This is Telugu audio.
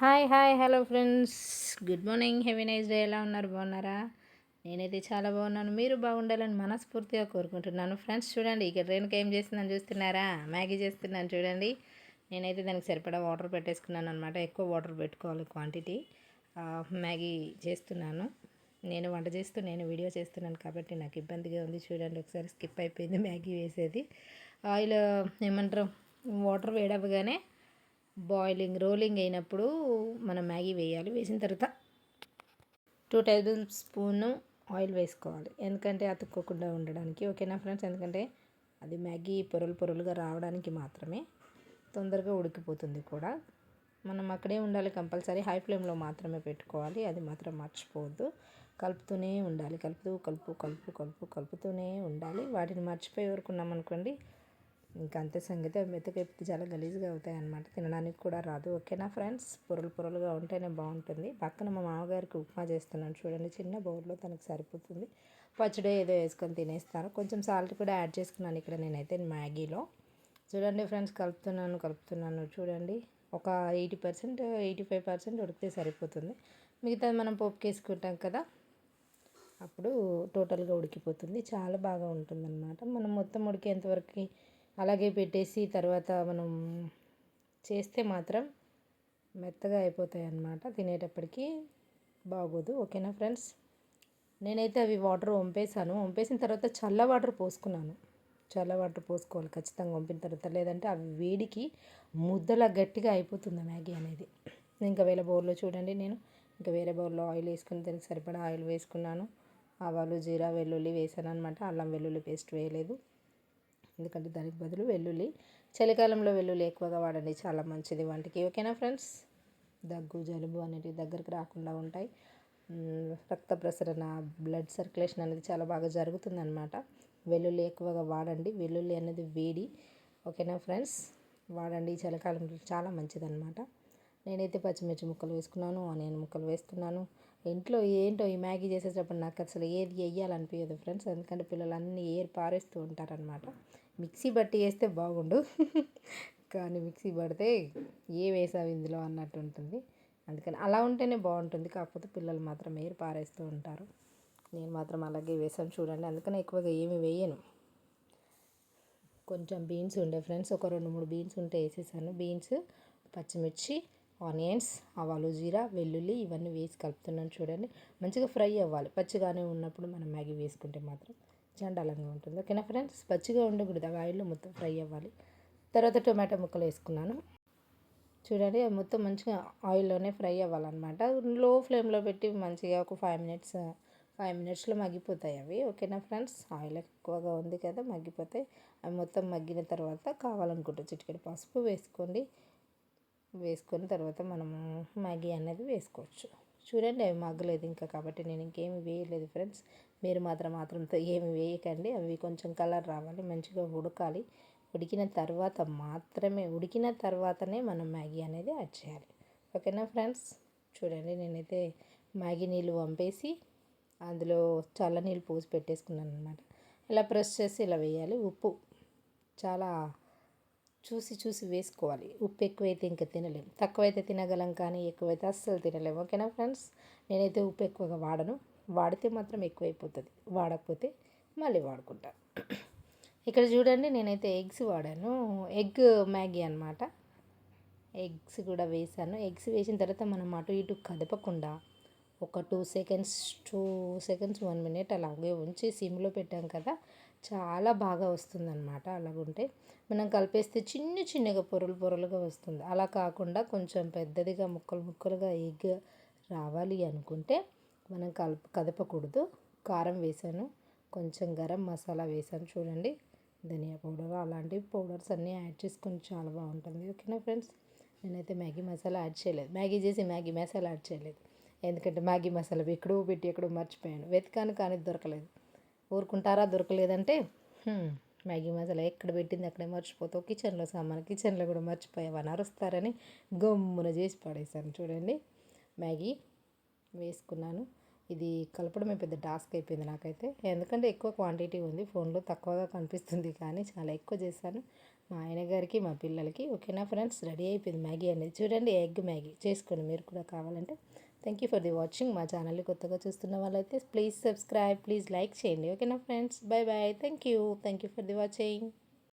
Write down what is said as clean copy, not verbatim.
Hi hi hello friends, good morning, have a nice day. ఎలా ఉన్నారు? బాగున్నారా? నేనైతే చాలా బాగున్నాను. మీరు బాగుండాలని మనస్ఫూర్తిగా కోరుకుంటున్నాను. ఫ్రెండ్స్ చూడండి, ఇక్కడ రేణుక ఏం చేస్తుందని చూస్తున్నారా? మ్యాగీ చేస్తున్నాను చూడండి. నేనైతే దానికి సరిపడా వాటర్ పెట్టేసుకున్నాను అనమాట. ఎక్కువ వాటర్ పెట్టుకోవాలి క్వాంటిటీ. మ్యాగీ చేస్తున్నాను. నేను వంట చేస్తూ నేను వీడియో చేస్తున్నాను కాబట్టి నాకు ఇబ్బందిగా ఉంది. చూడండి, ఒకసారి స్కిప్ అయిపోయింది మ్యాగీ వేసేది. ఆయిల్ ఏమంటారు, వాటర్ వేడవగానే రోలింగ్ అయినప్పుడు మనం మ్యాగీ వేయాలి. వేసిన తర్వాత 2 టేబుల్ స్పూన్ ఆయిల్ వేసుకోవాలి, ఎందుకంటే అతుక్కోకుండా ఉండడానికి. ఓకేనా ఫ్రెండ్స్? ఎందుకంటే అది మ్యాగీ పొరలు పొరలుగా రావడానికి మాత్రమే, తొందరగా ఉడికిపోతుంది కూడా. మనం అక్కడే ఉండాలి, కంపల్సరీ హై ఫ్లేమ్లో మాత్రమే పెట్టుకోవాలి. అది మాత్రం మర్చిపోవద్దు. కలుపుతూనే ఉండాలి, కలుపుతూనే ఉండాలి. వాటిని మర్చిపోయి ఊరుకున్నాం అనుకోండి, ఇంకా అంతే సంగతి. అవి మెత్తకైపోతే చాలా గలీజ్గా అవుతాయి అన్నమాట, తినడానికి కూడా రాదు. ఓకేనా ఫ్రెండ్స్? పొరలు పొరలుగా ఉంటేనే బాగుంటుంది. పక్కన మా మామగారికి ఉప్మా చేస్తున్నాను చూడండి, చిన్న బౌల్లో, తనకు సరిపోతుంది. పచ్చడి ఏదో వేసుకొని తినేస్తాను. కొంచెం సాల్ట్ కూడా యాడ్ చేసుకున్నాను ఇక్కడ నేనైతే మ్యాగీలో. చూడండి ఫ్రెండ్స్, కలుపుతున్నాను చూడండి. ఒక 80% 85% ఉడికితే సరిపోతుంది. మిగతాది మనం పోపుకి వేసుకుంటాం కదా, అప్పుడు టోటల్గా ఉడికిపోతుంది. చాలా బాగా ఉంటుందన్నమాట. మనం మొత్తం ఉడికేంతవరకు అలాగే పెట్టేసి తర్వాత మనం చేస్తే మాత్రం మెత్తగా అయిపోతాయి అన్నమాట, తినేటప్పటికి బాగోదు. ఓకేనా ఫ్రెండ్స్? నేనైతే అవి వాటర్ వంపేసిన తర్వాత చల్ల వాటర్ పోసుకున్నాను. చల్ల వాటర్ పోసుకోవాలి ఖచ్చితంగా వంపిన తర్వాత, లేదంటే అవి వేడికి ముద్దలా గట్టిగా అయిపోతుంది మ్యాగీ అనేది. ఇంకా వేరే బౌల్లో చూడండి, నేను ఇంకా వేరే బౌల్లో ఆయిల్ వేసుకుని దానికి సరిపడా ఆయిల్ వేసుకున్నాను. ఆవాలు, జీరా, వెల్లుల్లి వేసాను అనమాట. అల్లం వెల్లుల్లి పేస్ట్ వేయలేదు, ఎందుకంటే దానికి బదులు వెల్లుల్లి. చలికాలంలో వెల్లుల్లి ఎక్కువగా వాడండి, చాలా మంచిది వంటికి. ఓకేనా ఫ్రెండ్స్? దగ్గు, జలుబు అనేవి దగ్గరికి రాకుండా ఉంటాయి. రక్త ప్రసరణ, బ్లడ్ సర్క్యులేషన్ అనేది చాలా బాగా జరుగుతుందన్నమాట. వెల్లుల్లి ఎక్కువగా వాడండి. వెల్లుల్లి అనేది వేడి. ఓకేనా ఫ్రెండ్స్? వాడండి, చలికాలంలో చాలా మంచిదన్నమాట. నేనైతే పచ్చిమిర్చి ముక్కలు వేసుకున్నాను, ఆనియన్ ముక్కలు వేస్తున్నాను. ఇంట్లో ఏంటో ఈ మ్యాగీ చేసేటప్పుడు నాకు అసలు ఏది వేయాలనిపించదు ఫ్రెండ్స్, ఎందుకంటే పిల్లలు అన్నీ ఏరి పారేస్తూ ఉంటారనమాట. మిక్సీ బట్టి వేస్తే బాగుండు కానీ మిక్సీ పడితే ఏ వేసావు ఇందులో అన్నట్టు ఉంటుంది. అందుకని అలా ఉంటేనే బాగుంటుంది. కాకపోతే పిల్లలు మాత్రం ఏరి పారేస్తూ ఉంటారు. నేను మాత్రం అలాగే వేసాను చూడండి. అందుకని ఎక్కువగా ఏమి వేయను. కొంచెం బీన్స్ ఉండే ఫ్రెండ్స్, ఒక 2-3 బీన్స్ ఉంటే వేసేసాను. బీన్స్, పచ్చిమిర్చి, ఆనియన్స్, ఆవాలు, జీరా, వెల్లుల్లి ఇవన్నీ వేసి కలుపుతున్నాను చూడండి. మంచిగా ఫ్రై అవ్వాలి. పచ్చిగానే ఉన్నప్పుడు మనం మ్యాగీ వేసుకుంటే మాత్రం చండాలంగా ఉంటుంది. ఓకేనా ఫ్రెండ్స్? పచ్చిగా ఉండకూడదు, ఆ ఆయిల్లో మొత్తం ఫ్రై అవ్వాలి. తర్వాత టొమాటో ముక్కలు వేసుకున్నాను చూడండి. అవి మొత్తం మంచిగా ఆయిల్లోనే ఫ్రై అవ్వాలన్నమాట. లో ఫ్లేమ్లో పెట్టి మంచిగా ఒక 5 మినిట్స్లో మగ్గిపోతాయి అవి. ఓకేనా ఫ్రెండ్స్? ఆయిల్ ఎక్కువగా ఉంది కదా, మగ్గిపోతాయి. అవి మొత్తం మగ్గిన తర్వాత కావాలనుకుంటే చిటికెడు పసుపు వేసుకొని తర్వాత మనము మ్యాగీ అనేది వేసుకోవచ్చు. చూడండి, అవి మగ్గలేదు ఇంకా, కాబట్టి నేను ఇంకేమి వేయలేదు ఫ్రెండ్స్. మీరు మాత్రంతో ఏమి వేయకండి. అవి కొంచెం కలర్ రావాలి, మంచిగా ఉడకాలి. ఉడికిన తర్వాతనే మనం మ్యాగీ అనేది యాడ్ చేయాలి. ఓకేనా ఫ్రెండ్స్? చూడండి, నేనైతే మ్యాగీ నీళ్ళు వంపేసి అందులో చల్ల నీళ్ళు పోసి పెట్టేసుకున్నాను అనమాట. ఇలా ప్రెస్ చేసి ఇలా వేయాలి. ఉప్పు చాలా చూసి వేసుకోవాలి. ఉప్పు ఎక్కువైతే ఇంకా తినలేము, తక్కువైతే తినగలం కానీ ఎక్కువైతే అస్సలు తినలేము. ఓకేనా ఫ్రెండ్స్? నేనైతే ఉప్పు ఎక్కువగా వాడను. వాడితే మాత్రం ఎక్కువైపోతుంది, వాడకపోతే మళ్ళీ వాడుకుంటాను. ఇక్కడ చూడండి, నేనైతే ఎగ్స్ వాడాను. ఎగ్ మ్యాగీ అనమాట. ఎగ్స్ కూడా వేసాను. ఎగ్స్ వేసిన తర్వాత మనం అటు ఇటు కదపకుండా ఒక 2 సెకండ్స్ 1 మినిట్ అలాగే ఉంచి సిమ్లో పెట్టాం కదా, చాలా బాగా వస్తుందన్నమాట. అలాగుంటే మనం కలిపేస్తే చిన్నగా పొరలుగా వస్తుంది. అలా కాకుండా కొంచెం పెద్దదిగా ముక్కలుగా ఎగ్ రావాలి అనుకుంటే మనం కదపకూడదు. కారం వేసాను, కొంచెం గరం మసాలా వేసాను చూడండి, ధనియా పౌడర్, అలాంటి పౌడర్స్ అన్నీ యాడ్ చేసుకొని చాలా బాగుంటుంది. ఓకేనా ఫ్రెండ్స్? నేనైతే మ్యాగీ మసాలా యాడ్ చేయలేదు. మ్యాగీ మసాలా యాడ్ చేయలేదు, ఎందుకంటే మ్యాగీ మసాలా ఎక్కడో మర్చిపోయాను. వెతికాను కానీ దొరకలేదు. ఊరుకుంటారా దొరకలేదంటే? మ్యాగీ మసాలా ఎక్కడ పెట్టింది అక్కడే మర్చిపోతావు, కిచెన్లో కూడా మర్చిపోయావని అరుస్తారని గమ్మున చేసి పడేసాను చూడండి. మ్యాగీ వేసుకున్నాను. ఇది కలపడమే పెద్ద టాస్క్ అయిపోయింది నాకైతే, ఎందుకంటే ఎక్కువ క్వాంటిటీ ఉంది. ఫోన్లో తక్కువగా కనిపిస్తుంది కానీ చాలా ఎక్కువ చేశాను. మా ఆయన గారికి మా పిల్లలకి. ఓకేనా ఫ్రెండ్స్, రెడీ అయిపోయింది మ్యాగీ అనేది. చూడండి, ఎగ్ మ్యాగీ చేసుకోండి మీరు కూడా కావాలంటే. Thank you for the watching. మా ఛానల్ని కొత్తగా చూస్తున్న వాళ్ళైతే ప్లీజ్ సబ్స్క్రైబ్, ప్లీజ్ లైక్ చేయండి. ఓకేనా friends, bye bye. Thank you for the watching.